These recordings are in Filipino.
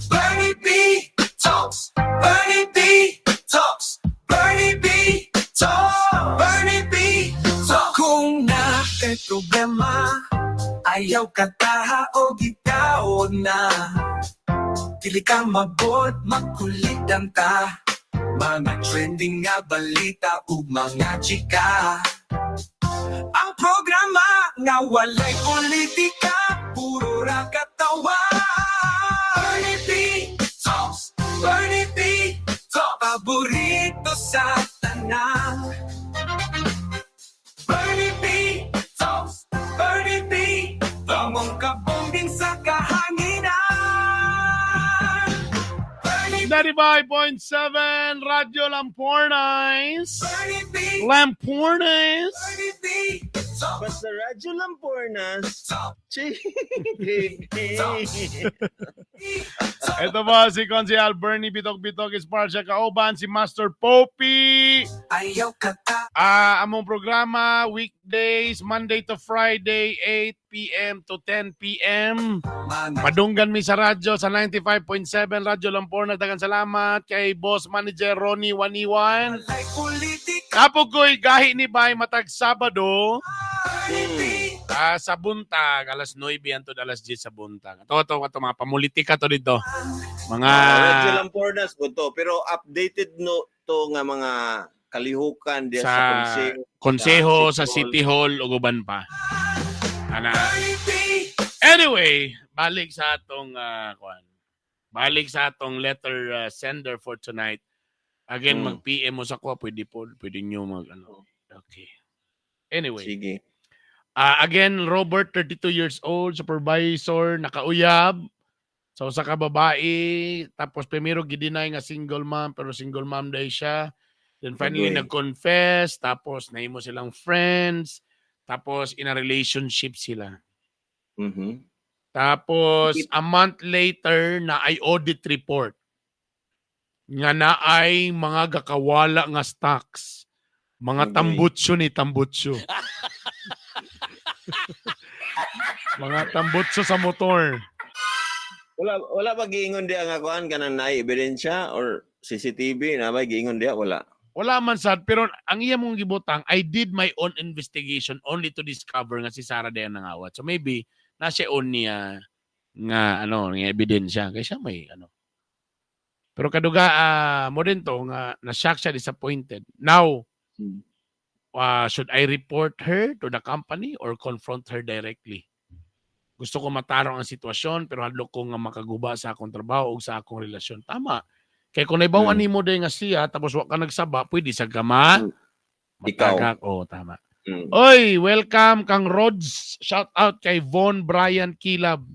Bernie B Talks. Bernie B Talks. Bernie B Talks. Bernie B Talks. Kung na kay problema, ayaw kataha o gitaw na. Dili ka mabot, makulitan ta. Mga trending nga balita ug mga chika. Ang programa nga walay politika, puro ra katawa. Bernie B Talks. Bernie B Talks. Paborito sa tanan. Bernie B Talks. Bernie B Tamong kabonging sa kahanginan. 95.7 Radyo Lampornes. Bernie B. Lampornes. Bernie B Talks. Basta Radyo Lampornas. Ito po si Konsehal Bernie Bitok-Bitok is para siya kauban si Master Poppy. Ayaw kata. Among programa weekdays Monday to Friday 8 p.m. to 10 p.m. Padunggan mi sa radyo sa 95.7 Radyo Lampornes. Daghang salamat kay Boss Manager Ronnie Waniwan. Walay politika. Kapag ko'y gahi ni Bay matag Sabado Bernie B. sa buntag, alas 9 hangtod alas 10 sa buntag. Ito mga pamulitika to dito. Mga Radyo Lampornas po to. Pero updated no to nga mga kalihukan diya sa konseho, sa City Hall ug uban pa. Ana. Bernie B. Anyway, balik sa atong balik sa atong letter sender for tonight. Again, mag-PM mo sa ko, pwede nyo Okay. Anyway. Sige. Again, Robert, 32 years old, supervisor, nakauyab. So, sa kababae, tapos primero gidinay nga single mom, pero single mom dahil siya. Then finally, Okay. nag-confess, tapos nahimo silang friends, tapos in a relationship sila. Mhm. Tapos, a month later, na ay audit report. Nga na ay mga gakawala nga stocks. Mga Okay. tambutsyo ni tambutsyo. Mga tambutso sa motor. Wala ba giingon diya nga kuan kanang naay ebidensya or CCTV na ba giingon diya wala. Wala man sad, pero ang iya mong gibutang, I did my own investigation only to discover nga si Sarah Dayan nangawat. So maybe nasa on niya nga nga ebidensya kay siya may Pero kaduga mo din to nga na-shock siya, disappointed. Now, should I report her to the company or confront her directly? Gusto ko matarong ang sitwasyon pero hadlok ko nga makaguba sa akong trabaho o sa akong relasyon. Tama. Kaya kung naibawan nimo din nga siya tapos wa ka nagsaba, pwede sa gama. Matagak. Oh, tama. Oy, welcome kang Rods. Shout out kay Von Brian Kilab.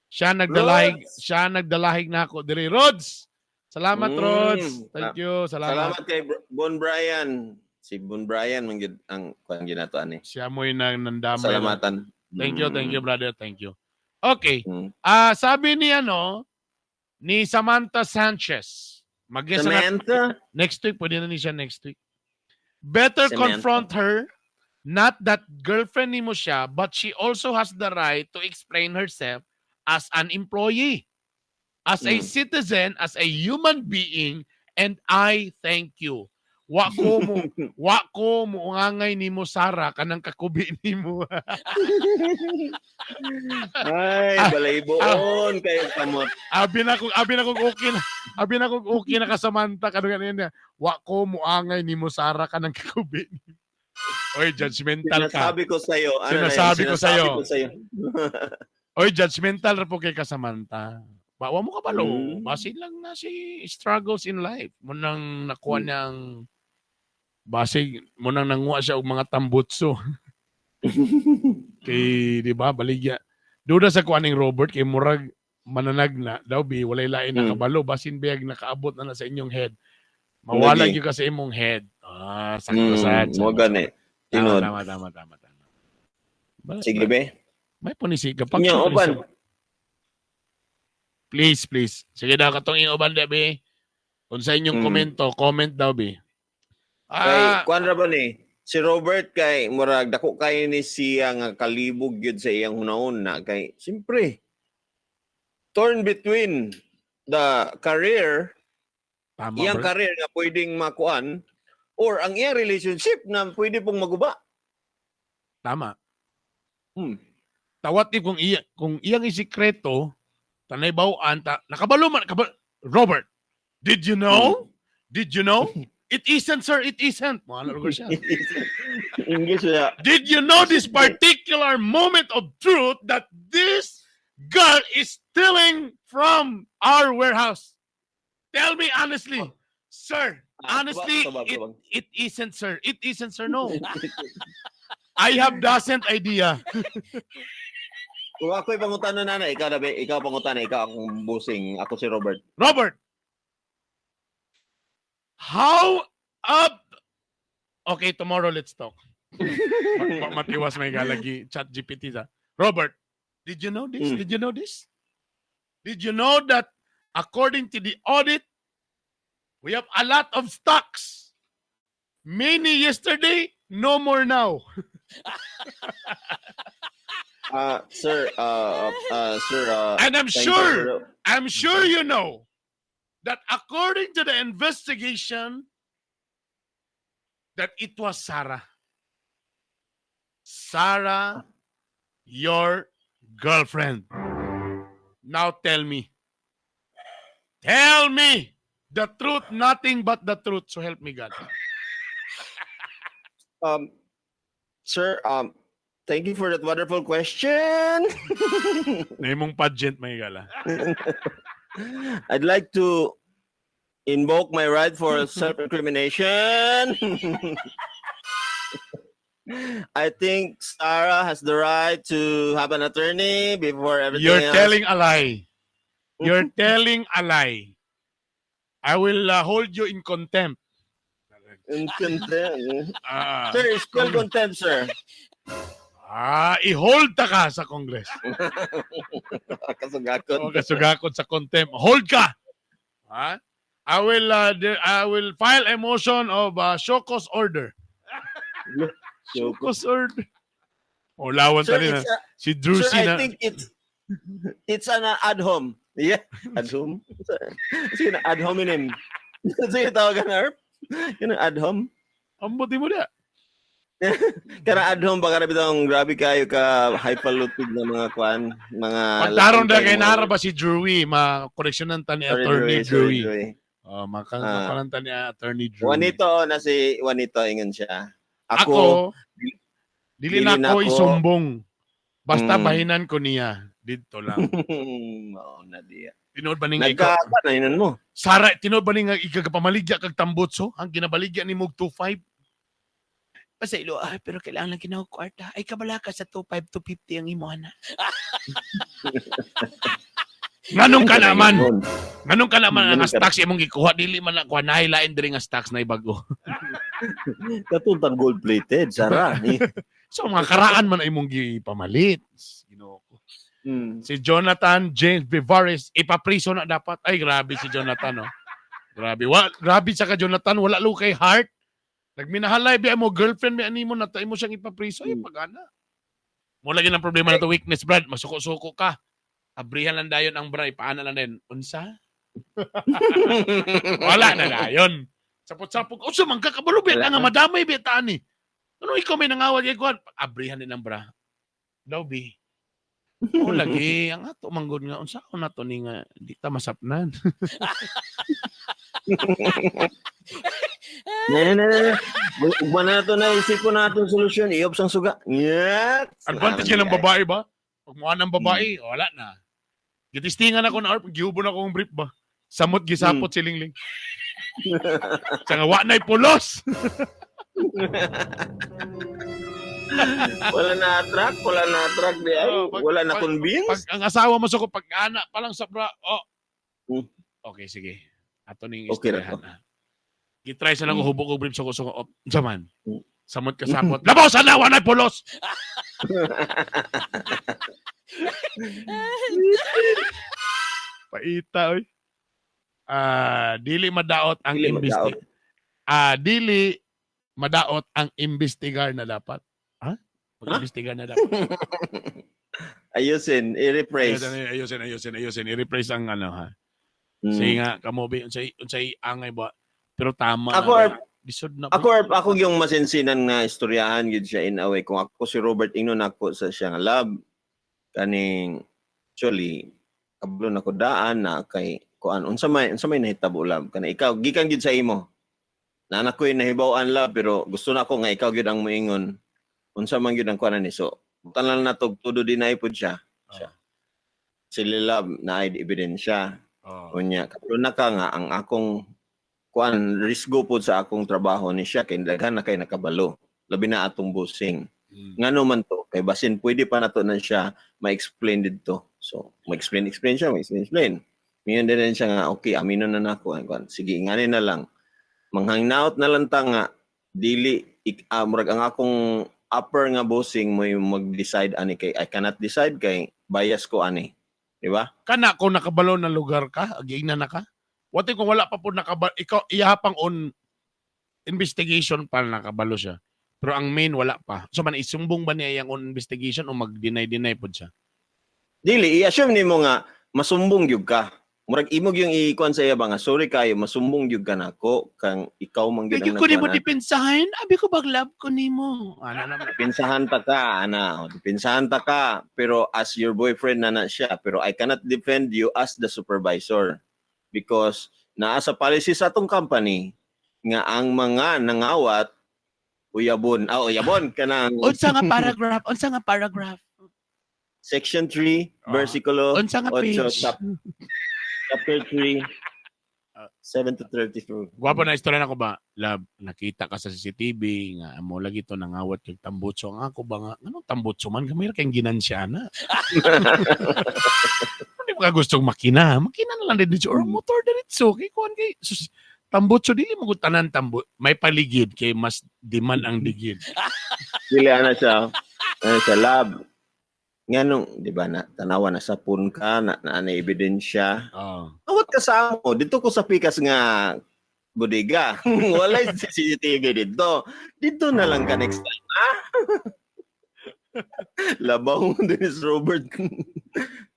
Siya nagdalahig na ako diri. Rods. Salamat Rods. Thank you. Salamat kay Bon Brian. Si Bon Brian mangyud ang kuan ginatoan ni. Siya mo yung nandamay. Salamatan. Thank you brother. Thank you. Okay. Sabi ni ni Samantha Sanchez. Samantha? Next week, pwede na siya next week. Better Samantha. confront her. Not that girlfriend ni mo siya, but she also has the right to explain herself as an employee, as a citizen, as a human being, and I thank you. Wa ko mo ngangay nimo Sara kanang kakubi nimo. Ay, balayboon kayo kamot. Abi na kog okay na ka Samantha kadto niya. Wa ko mo angay nimo Sara kanang kakubi nimo. Oy, judgmental ka. Sinasabi ko sa iyo. Sinasabi ko sa'yo. Oy, judgmental ra po kay ka Samantha. Wa mo ka balo. Base lang na si struggles in life. Mo nang nakuha niyang base mo nang nanguha siya og mga tambutso. Kay di ba baligya. Duda sa kuaning Robert kay murag mananag na daw bi walay lain nakabalo basin biyag nakaabot na sa inyong head. Mawala gyud ka sa imong head. Sakto sad. Mo gani. Tinod. Tama. Sige be. May punisiga pa. Uban. Please. Sige daw katong iuban da be. Kung sa inyong comment daw be. Kay kuan ra ba ni? Si Robert kay murag dako kay ni siya nga kalibog gyud sa iyang hunahon na kay siyempre torn between the career, Tama iyang ba? career nga pwedeng makuan or ang iyang relationship na pwede pong maguba. Tama. Hmm. Tawat if kung iyang isikreto, tanay bawaan, nakabalo man, Robert, did you know? Did you know? It isn't, sir, it isn't. Mga lugar siya. English ya. Did you know this particular moment of truth that this girl is stealing from our warehouse? Tell me honestly, sir. Honestly, Tubag. it isn't, sir. It isn't, sir. No. I have doesn't idea. Kung ako'y pangutanan na, ikaw pangutanan, ikaw akong busing, ako si Robert. Robert, how up? Okay, tomorrow let's talk. Matiwas may galagi chat GPT sa. Robert, did you know this? Did you know this? Did you know that according to the audit, we have a lot of stocks? Many yesterday, no more now. Sir, And I'm thank sure, you. I'm sure you know that according to the investigation, that it was Sarah. Sarah, your girlfriend. Now tell me. Tell me the truth, nothing but the truth. So help me God. Sir, thank you for that wonderful question. Naimong pageant may gala. I'd like to invoke my right for self-incrimination. I think Sarah has the right to have an attorney before everything You're else. telling a lie. You're telling a lie. I will hold you in contempt. In contempt. Ah, Sir, it's still contempt, sir. i-hold ta ka sa Congress. Kasugakot. O kasugakot sa contempt. Hold ka. Ha? I will file a motion of show cause order. Show cause order. O lawan Sir, tali na. it's Si Drew sir, I na. think it's an ad hom. Yeah, ad hom. Sige na, ad hominem. Sige, tawagan na, Herb. Yun ang ad hom. Ambuti mo na. Kaya ad hom, baka na bitang grabe kayo ka hyperlutid na mga kwan, mga... Pagtarong na kay laking- Nara ba si Drewy, ma-correctionan ta ni Sorry, Attorney Drewy, Drewy. sorry. Makanan ta ni Attorney Drewy. Juanito na si Juanito, ingon siya. Ako, dili na na ako ako- isumbong. Basta Mm. bahinan ko niya. Dito lang. Oo, Nadia. Tinood ba ning ikaw? Nagkakanayinan mo. Sara, tinood ba ning ikagapamaligya kag tambutso? Ang ginabaligya ni Mug 25? Pasaylo, pero kailangan lang kinahog kwarta. Ay, kabala ka sa 25 to 50 ang imuhana. Nganong ka naman? Nganong ka naman ang stocks imong gikuha? Dili man na kuha nahilain diri nga stocks na ibago. Katuntang gold-plated, Sara. So, mga karaan man ay imong gipamalit. Ginoo ko. Si Jonathan James Vivares, ipapriso na dapat. Ay, grabe si Jonathan, no? Grabe. Grabe sa ka, Jonathan. Wala lo kay heart. Nagminahalay, biya mo, girlfriend, may animo, natay mo siyang ipapriso. Ay, pag-ana. Mo lagi ng problema na to weakness, Brad. Masuko-suko ka. Abrihan lang dayon ang bray. Paana lang din. Unsa? Wala na dayon. Sapot-sapot. O, sumang kakabalo, biya nga madamay, biya taan eh. Ano ikaw may nangawal? Abrihan din ang bra. Daw, bi. O lagi, ang ato manggod nga unsa ko nato ni nga di ta masapnan. Ugma na ito na isip ko na itong solusyon. Iyop sang suga. Yes! Advantage yan ng babae ba? Pag mukha ng babae, wala na. Gitistingan ako na arp, gihubo na akong brief ba? Samot gisapot si Lingling. Sa nga wa na'y pulos. Wala na attract di ay. Wala na convince. Pag ang asawa mo sa ko, pag anak pa lang sa bra, okay, sige. Ato ning Okay na istoryahan na. Gitry sa lang hubog og brief sa ko. Jaman. Mm. Samot ka sapot. Labaw sa nawa na'y pulos. Paita, oy. Dili madaot ang dili madaot ang imbestigar na dapat. Ha? Mag-imbestigar na dapat. Ayusin, i-rephrase. Ayusin. I-rephrase ang ano, ha. Say nga kamo ba unsay angay ba pero tama Ako, na. Arp, Lisod na Ako, Arp, ako yung masinsinan nga istoryahan gid siya in a way. Kung ako si Robert ingnon ako sa siya nga lab, kaning, actually, kablo na ko daan na kay, kuan unsa may nahitabo lab. Kana ikaw, gikan gid sa imo. Na anak ko yung nahibaw-an lab, pero gusto na ako nga ikaw gid ang moingon. Unsa man gid ang kuan ni. So, tanan na to, tudo dinay pod siya. Sila lab na ay ebidensya. Unya, kablo na ka nga ang akong kuan risgo po sa akong trabaho ni siya kay daghan na kay nakabalo labi na atong bossing ngano man to kay basin pwede pa nato na siya ma-explain dito so ma-explain siya miyon din siya nga okay amino na nako kuan sige ngani na lang manghangnaut na lang ta nga dili murag ang akong upper nga bossing mo mag-decide ani kay I cannot decide kay bias ko ani di ba kana ko nakabalo na lugar ka aging na ka. Wati kung wala pa po nakabalo, ikaw iyahapang on investigation pa nakabalo siya. Pero ang main wala pa. So man isumbong ba niya yung on investigation o mag-deny po siya? Dili, i-assume nimo nga masumbong gyud ka. Murag imog yung ikuan sa iya ba nga sorry kayo masumbong gyud ka nako kang ikaw man gyud Kaya ko nimo dipinsahin, abi ko bag love ko nimo. Ano naman. Pinsahan ta ka, ana. Pinsahan ta ka, pero as your boyfriend na siya. Pero I cannot defend you as the supervisor. Because naa sa policy sa atong company nga ang mga nangawat uyabon kanang Unsa nga paragraph? section 3 versikulo Unsa nga 8 page? chapter 3 7 to 34. Gwapo na istorya nako ba? Love, nakita ka sa CCTV nga amo lagi to nangawat kay tambutso ang ako ba nga anong tambutso man gamay kay ginansya na. Hindi mo ka gustong makina na lang din or motor diretso kay kuan kay tambutso dili mo tanan may paligid kay mas demand ang ligid. Dili ana siya lab. Nganong, di ba, na tanawa na sa pun ka, na ebidensya. Awat ka sa amo, dito ko sa pikas nga bodega. Walay CCTV dito. Dito na lang ka next time, ha? Labaw mo din is Robert.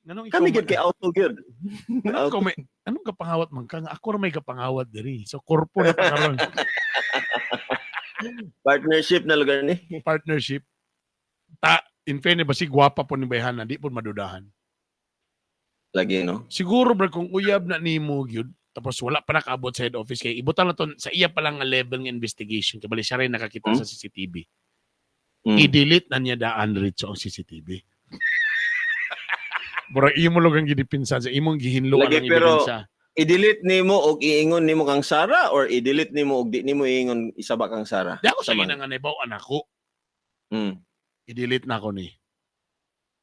Kami gid kay auto gyud. Anong kapangawat man ka? Ako ra may kapangawat diri. So, korpo na pa karon. Partnership na lugar ni. Partnership. In fairness, basi gwapa po ni Bayhana, di po madudahan. Lagi, no? Siguro, bro, kung uyab na ni mo yun, tapos wala pa nakaabot sa head office, kaya ibutan na to, sa iya pa lang nga level ng investigation, kabali siya rin nakakita sa CCTV. I-delete na niya daan rito ang CCTV. Bro, imo lugang gidipinsa sa imong gihinlo ang ebidensya. I-delete nimo og iingon nimo kang Sara or i-delete nimo og di nimo iingon isa ba kang Sara? Di ako sa ginang naibaw anak ko. I-delete na ako ni.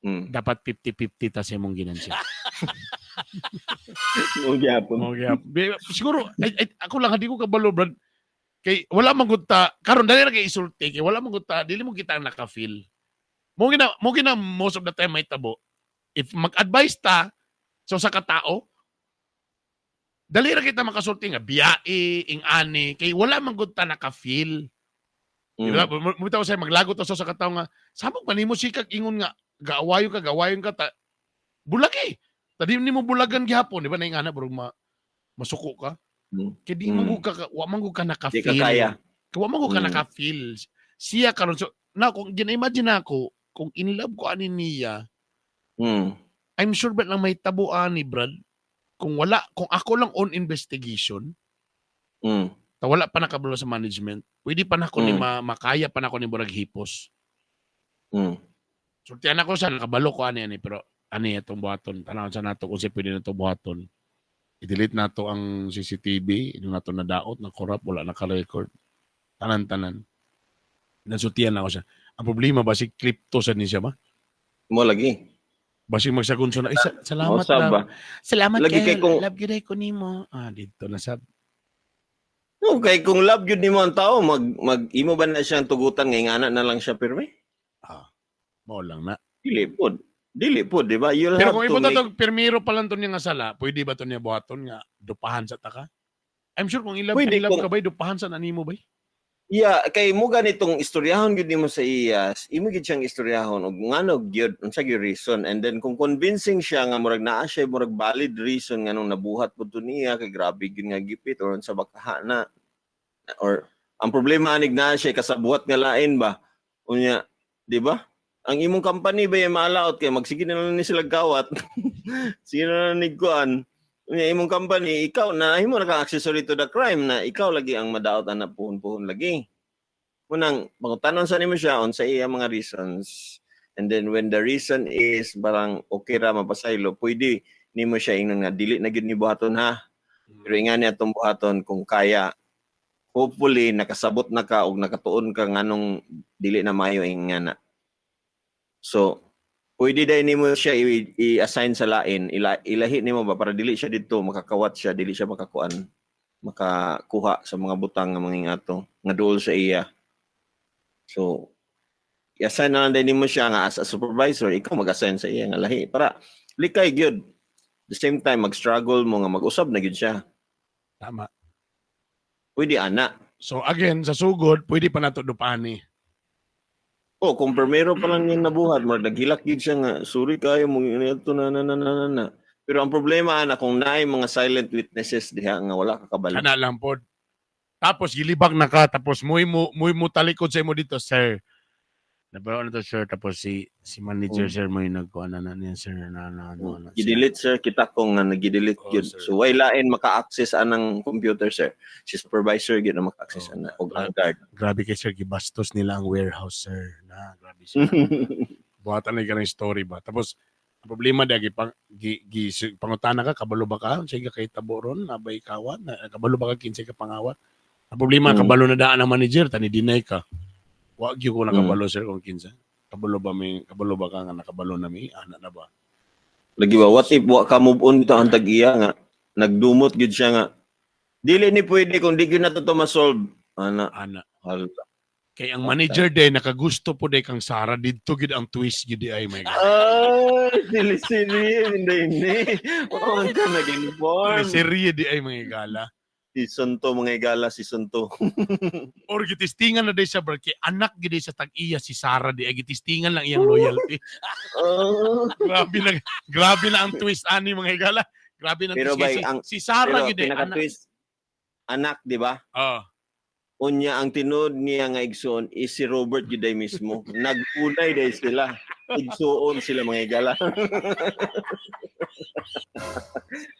Dapat 50-50 ta sa imong ginansya. Siguro, ako lang, hindi ko kabalo, Brad. Kay, wala maggunta, karon dali na kay isulti, kay wala maggunta, dili mo kita naka-feel. Mo gina most of the time may tabo. If mag-advise ta, so sa katao, dali na kita makasulti nga, biyae, ing-ani, kay wala maggunta naka-feel. Diba? Mumitaw sa'yo, maglagot to sa katao nga, sabog pa nimo sikag ingon nga, gawayon ka, bulagi. Tadi ni mo bulagan gihapon, di ba? Naing anak, bro, masuko ka. Kaya di mo ka naka-feel. Di ka kaya. Kaya mo ka naka-feel. Siya karon so, na, kung gina-imagine ako, kung in love ko ani niya, I'm sure ba lang may tabuan ni Brad, kung ako lang on investigation, wala pa nakabalo sa management, pwede pa na ako ni makaya pa na ako ni Burag Hipos. So, tiyan ako siya, nakabalo ko ani, pero itong buhaton, tanaw sa nato kung siya pwede na itong buhaton. I-delete na to ang CCTV, ito na to na daot, na corrupt, wala naka-record. Tanan-tanan. Nasutiyan na ako siya. Ang problema ba, si crypto sa niya ba? Mo lagi. Basi magsagun siya na, salamat ba? Salamat lagi kay kung love yun ko nimo. Dito na sab. Okay, kung love yun nimo ang tao, mag-imo ba na siyang tugutan, ngay ngana na lang siya pirme? Mo lang na. Dili po, di ba? Pero kung ipunta to, permiro pa lang to niya nga sala, pwede ba to niya buhaton nga, dupahan sa taka? I'm sure kung ilab ka ba, dupahan sa nanimo ba? Yeah, kay mo ganitong istoryahon gyud nimo sa iyas, imo gyud siyang istoryahon og ngano gyud unsa gyud reason, and then kung convincing siya nga murag naa siya murag valid reason nganong nabuhat pud to niya kay grabe gyud nga gipit or unsa bakaha na, or ang problema anig na siya kasabuhat nga lain ba unya, di ba? Ang imong company ba yung maalaot kay magsige na lang ni sila gawat. Sige na lang ni kuan. Unya imong company, ikaw na himo na kang accessory to the crime na ikaw lagi ang madaot ana puhon-puhon lagi. Munang pangutanon sa nimo siya on sa iya mga reasons. And then when the reason is barang okay ra mapasaylo, pwede nimo siya ingon nga dili na gyud ni buhaton ha. Pero ingani atong buhaton kung kaya. Hopefully nakasabot na ka og nakatuon ka nganong dili na maayo ingana. So pwede dahil nimo siya i-assign sa lain, ilahi nimo ba para dili siya dito makakawat siya, dili siya makakuha sa mga butang nga mga ato nga duol sa iya. So i-assign na lang din nimo siya nga as a supervisor, ikaw mag-assign sa iya nga lahi para likay gyud. The same time mag-struggle mo nga mag-usab na gyud siya. Tama. Pwede ana. So again, sa sugod, pwede pa nato dupani. Oh, kung permero pa lang yung nabuhat, naghilak yun siya nga, sorry kayo, mong ito na. Pero ang problema na kung naay mga silent witnesses diha nga wala ka kabalo. Kana lang pod. Tapos gilibak na ka, tapos muy mo talikod sa imo dito, sir. Nabaro na to, sir, tapos si manager, sir, mo yung nagkuha na niya, sir, na. Gidelete, sir, kita ko nga nagidelete yun. sir. So, why lain maka-access anang computer, sir? Si supervisor yun na maka-access ana og ang guard. Grabe kay sir, gibastos nila ang warehouse, sir. Na, grabe sir. Buhatan na ka ng story ba? Tapos, ang problema dahil pangutana ka, kabalo ba ka? Sige kay taboron, nabay kawan, kabalo ba ka, kinsay ka pangawat? Ang problema, kabalo na daan ang manager, tani-deny ka. Wag yung ko nakabalo, sir, kung kinsa. Kabalo ba ka nga nakabalo na may anak na ba? Lagi ba, what if wa ka move on dito ang tag-iya nga, nagdumot gid siya nga, dili ni pwede kung di gyud na to ma-solve. Ana. Hala. Kay ang manager day nakagusto po day kang Sara didto gid ang twist gid ay my God. Ay, sili-sili, hindi. Oo, ka nag-inform. Serye di ay mga gala. Season 2, mga igala, season 2. Or gitistingan na day siya bro kay anak gid sa tag-iya si Sara di ay gitistingan lang iyang loyalty. Oh. grabe na ang twist ani mga igala. Grabe na Pero twist. bay, Si Sara pero gid ay anak. pinaka-twist, anak, di ba? Unya ang tinod niya nga igsoon is si Robert Juday mismo. Nagpunay day sila. Igsoon sila mga igala.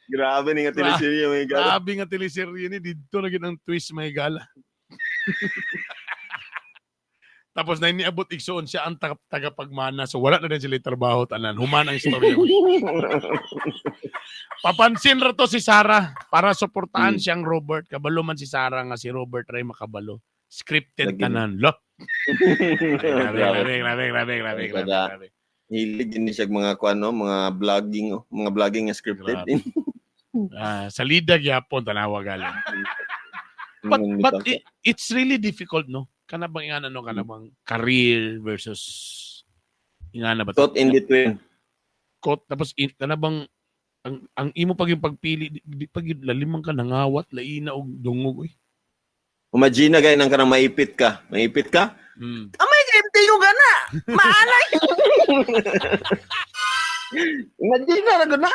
Grabe ni nga teleserye mga igala. Grabe nga teleserye ni dito na gid ang twist mga igala. Tapos na iniabot igsoon siya ang tagapagmana. So wala na din sila trabaho tanan. Human ang istorya. Papansin ra to si Sara para suportahan siyang Robert. Kabalo man si Sara nga si Robert ray makabalo. Scripted tanan. Lo. Grabe. Hilig din siya mga kuano, mga vlogging nga scripted. Sa lidag yapon tanawa galing. But it's really difficult, no? Kana bang career versus ingana ba? Caught in between. Tapos kana bang ang imo pag yung pagpili pag lalimang ka nangawat laina og dungog oy. Imagine gay nang kanang maipit ka. Amay empty ko gana. Maalay. Imagine na gud na.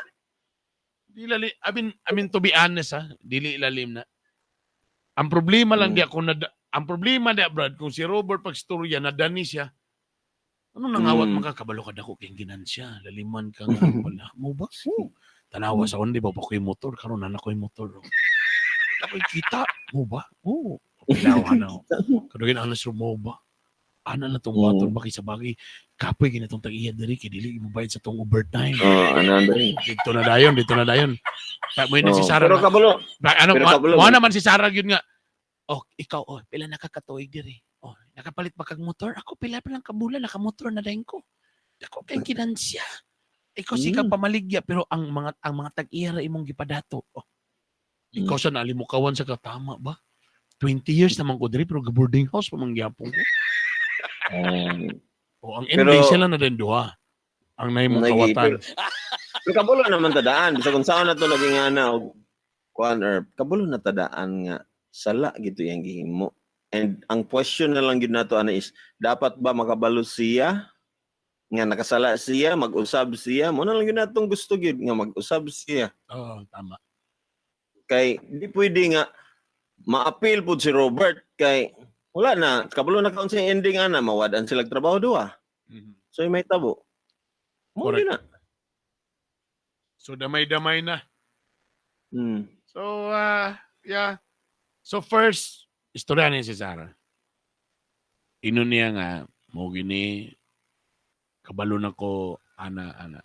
Dili I mean to be honest dili ilalim na. Ang problema lang di ako ang problema di Brad kung si Robert pagstorya na dani siya. Ano nangawat makakabalo ka dako kay ginansya, laliman ka nga wala mo ba? Tanawa sa undi ba koy motor karon na koy motor. Ako'y kita mo ba? Oo. Pilawa na. Kadugin ang nasro mo ba? Ana na tong motor ba sa bagay kapoy ginatong tag-iya diri kay dili mo bayad sa tong overtime. Ano diri? Dito na dayon. Mo na si Sara. Pero kabalo. Mo naman si Sara gyud nga. Ikaw pila nakakatuig diri. Nakapalit ba kag motor? Ako pila pa lang kabulan nakamotor na dayon ko. Ako kay kinansya. Ikaw si ka pamaligya pero ang mga tag-iya imong gipadato. Ikaw sa nalimukawan sa katama ba? 20 years naman ko diri pero boarding house pa mangyapon ko. Ang ending sila na din duha. Ang naimong kawatan. Pero kabulo naman tadaan. Bisa kung saan na to naging ana og kuan or kabulo na tadaan nga sala gito yang gihimo. And ang question na lang gid nato ana is dapat ba makabalo siya nga nakasala siya, mag-usab siya, mo na lang yun natong gusto gyud nga mag-usab siya. Oo, tama. Kay di pwede nga ma-appeal pud si Robert kay wala na kabalo na kaon sa ending ana mawadan sila trabaho duha. Mhm. So may tabo. Mo Correct. na. So damay-damay na. Hmm. So yeah. So first, istorya ni si Sarah. Ino niya nga mo gini kabalo na ko ana.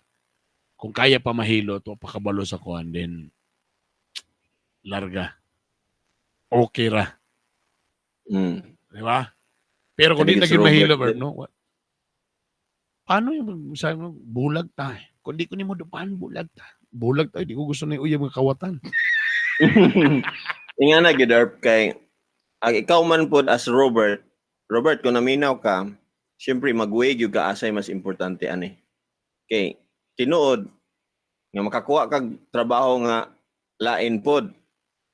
Kung kaya pa mahilo to pakabalo sa kuan din larga. Okay ra, Hmm. di ba? Pero kung di Sabi ni si naging mahilo, Robert, no? Paano yung sabi mo, bulag ta? Kung di ko ni mo dupan, bulag ta. Bulag ta, di ko gusto na yung uyang mga kawatan. Nga na gidarp kay ikaw man pod as Robert, kung naminaw ka, syempre mag-weigh yung kaasay mas importante ani. Kay tinuod nga makakuha kag trabaho nga lain pod,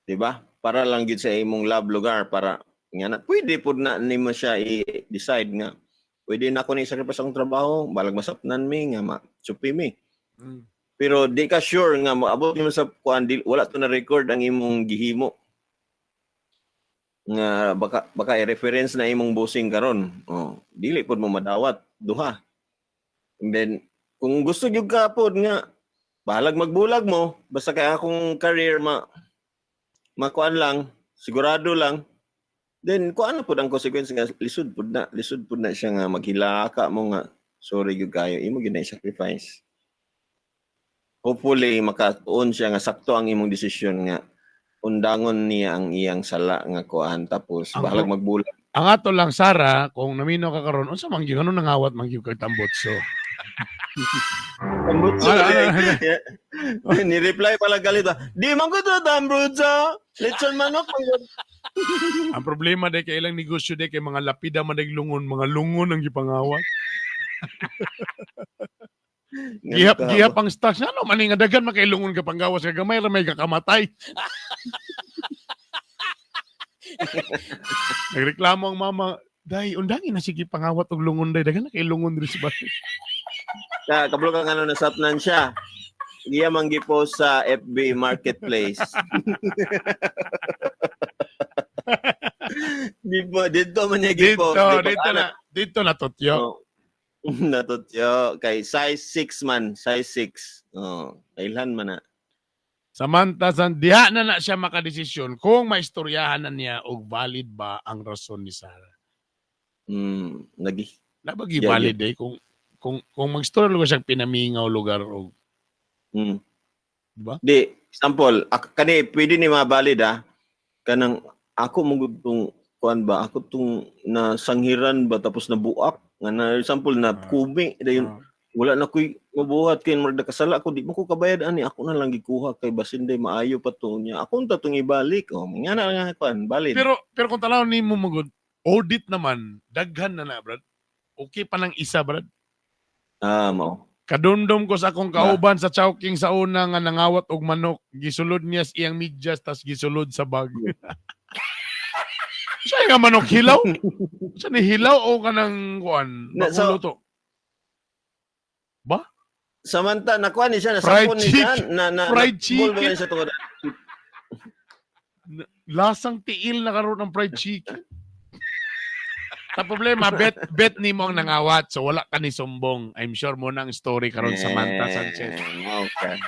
di ba? Para lang gid sa imong love lugar para nga na pwede pod na nimo siya i-decide nga pwede na ako ni sacrifice ang trabaho, balag masapnan mi nga ma-supi mi. Pero di ka sure nga maabot nimo sa kuan wala to na record ang imong gihimo. Nga baka i-reference na imong bossing karon. Oh, dili pod mo madawat duha. And then kung gusto gyud ka pod nga bahalag magbulag mo basta kay akong career makuan lang, sigurado lang. Then kuan na pod ang consequence nga lisod pod na siya nga maghilaka mo nga sorry gyud kayo imo gyud na sacrifice. Hopefully makatuon siya nga sakto ang imong desisyon nga undangon niya ang iyang sala nga kuan tapos bahalag magbulag. Ang ato lang, Sara, kung naminaw ka karon, unsa man gyud ano nangawat man gyud kag tambotso. Tambutso. Ni-reply pala galit. Di man ko to tambutso. Lechon manok. Ang problema day kay ilang negosyo day kay mga lapida man day lungon, mga lungon ang gipangawat. Gihap ang stocks. Ano man nga daghan man kay lungon ka panggawas kay gamay ra may kakamatay. Nagreklamo ang mama, day undangin na sige pangawat og lungon day daghan na kay lungon diri sa bahay. Kabalo kang ano nasapnan siya. Iya manggi-post sa FB Marketplace. Dito man niya gi-post. Dito na tutyo. Natutyo kay size 6 man, size 6. Oh, kailan man na. Samanta diha na siya makadesisyon kung maistoryahan na niya og valid ba ang rason ni Sarah. Nabagi valid eh kung mag-story lugar siyang pinamingaw lugar o diba? Di, example, kani pwede ni mabalid kanang ako mo tong kuan ba, ako tong nasanghiran ba tapos nabuak nga na example na kumi dayon wala na koy mabuhat kay murag kasala ako di mo ko kabayad ani ako na lang gikuha kay basin day maayo pa to niya ako unta tong ibalik nga na nga kuan balid pero kung talaw nimo magud audit naman daghan na brad okay pa nang isa brad mao kadumdum ko sa akong kauban sa Chowking sa una nga nangawat og manok gisulod niya sa iyang medyas tas gisulod sa bag. Siya nga manok hilaw? Siya ni hilaw o kanang kuan? Makuluto? Ba? Samanta nakuha ni siya na fried sapon ni chicken. siya Fried chicken. Sa tungod. Lasang tiil na karon ng fried chicken. Sa problema, bet ni mo ang nangawat so wala ka ni sumbong. I'm sure mo na ang story karon Samantha Sanchez. Okay.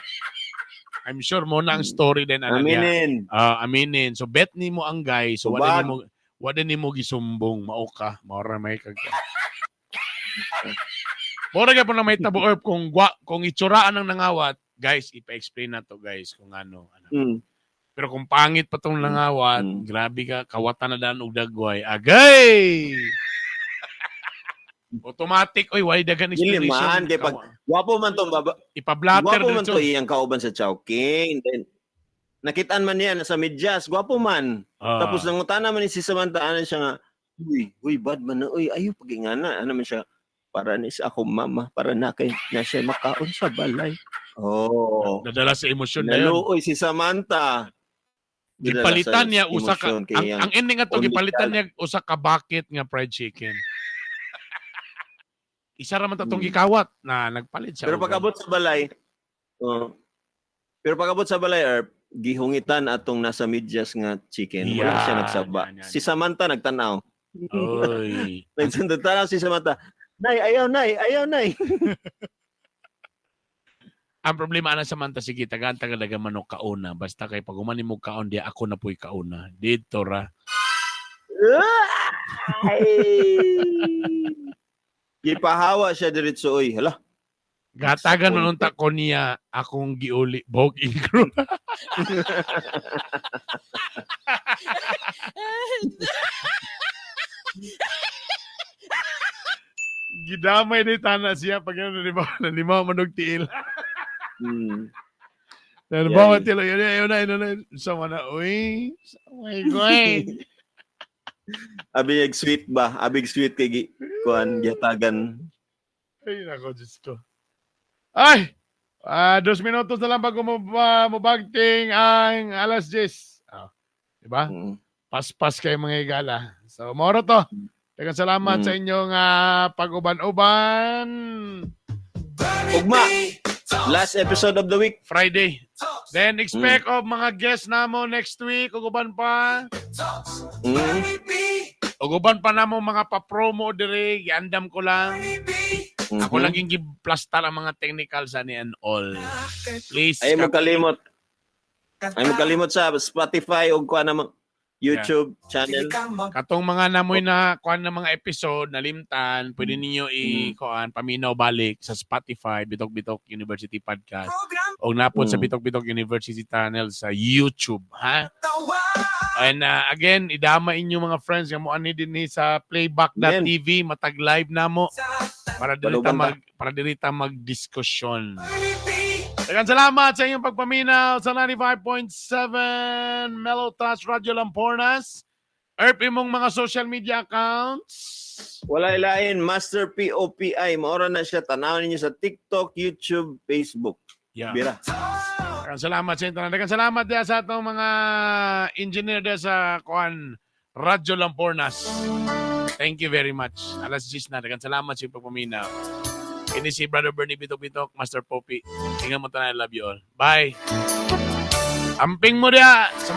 I'm sure mo na ang story din Aminin. Aminin. So bet ni mo ang guy so wala ni mo gisumbong mao ka maura may kag. Mora gyud na may tabo herb kung itsuraan ang nangawat, guys, ipa-explain na to guys kung ano. Pero kung pangit pa tong nangawat, grabe ka, kawatan na daan og dagway. Agay! Automatic, oy, why dagan Dili explanation. man, kay pag wapo man tong Ipa-blatter gwapo man dito. to iyang kauban sa Chowking. Then nakitaan man niya sa medyas, gwapo man. Tapos nangutana man ni si Samantha ano siya nga, uy, bad man na, uy, ayo pagingana, ano man siya, para ni sa ako mama, para na kay na siya makaon sa balay. Nadala sa emosyon na yun. Naluoy si Samantha. Gipalitan niya usa ka Emosyon kay ang ending ato only gipalitan child. niya usa ka bucket nga fried chicken. Isa ra man tatong Hmm. gikawat na nagpalit siya. Pero og- pag-abot sa balay, pero pag-abot sa balay, Erp, gihungitan atong nasa medyas nga chicken. Wala Yan, siya nagsaba. yan. Si Samantha nagtanaw. Oy. Nagtanaw si Samantha. Nay, ayaw, nay, ayaw, nay. Ang problema ana Samantha sige tagaan talaga manok kauna basta kay pag umani mo kaon di ako na puy kauna. Dito ra. Gipahawa siya diretso, oy. Hala. Gatagan mo nung ko niya akong giuli bog ingro. Gidamay ni tana siya pag ano nalimaw manog tiil. Hmm. Nalimaw Yeah. tiil yun na sama na uy. My God. Abig sweet ba? Abig sweet kay kuan gihatagan. Ay, nako, Diyos ko. Ay! 2 minutos na lang bago mabagting ang alas 10. Oh, diba? Hmm. Paspas kayo mga higala. So, moro to. Daghang salamat sa inyong pag-uban-uban. Ugma. Last episode of the week. Friday. Then, expect of mga guests namo next week. Uguban pa. Hmm. Uguban pa namo mga pa-promo dire. Giandam ko lang. Ako lang yung gi-plastar ang mga technicals ani and all. Please. Ay mo kalimot. Ay mo kalimot sa Spotify o kuan na YouTube channel. Katong mga namoy na kuan ng mga episode na limtan, pwede ninyo i-kuan paminaw balik sa Spotify Bitok-Bitok University Podcast o napon sa Bitok-Bitok University channel sa YouTube, ha? And again, idama inyo mga friends nga mo ani dinhi sa playback.tv matag live namo para dirita magdiskusyon. Daghang salamat sa inyong pagpaminaw sa 95.7 Mellow Touch Radio Lampornas. Erp imong mga social media accounts. Wala ilain, Master POPI. Maura na siya. Tanawin ninyo sa TikTok, YouTube, Facebook. Yeah. Bira. Daghang salamat sa inyo. Daghang salamat din sa atong mga engineer din sa kuan Radio Lampornas. Thank you very much. Alas 10 na. Daghang salamat sa inyong pagpaminaw. Ini si Brother Bernie Bitok-Bitok, Master Poppy. Tingnan mo tayo. I love you all. Bye. Amping mo dia sa mga